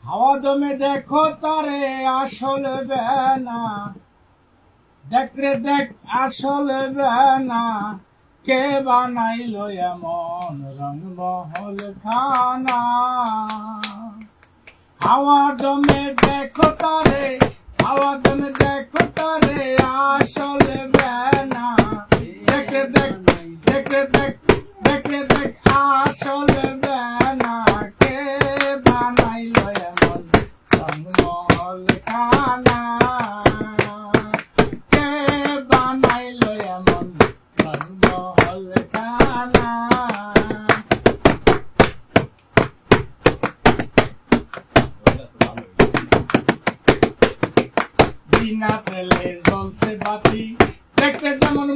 হাওয়া দমে দেখো তারে আসল বেনা, দেখ রে দেখ আসল বেনা, কে বানাইলো এমন রংমহল খানা। হাওয়া দমে দেখো তারে, হাওয়া দমে দেখো তারে আসল বেনা, দেখ রে দেখ, দেখ রে দেখ, দেখ রে দেখ আসল বেনা, কে বানাইলো এমন রংমহল খানা, কে বানাইলো এমন রংমহল খানা। বিনা তেলে জ্বলছে বাতি, দেখতে যেমন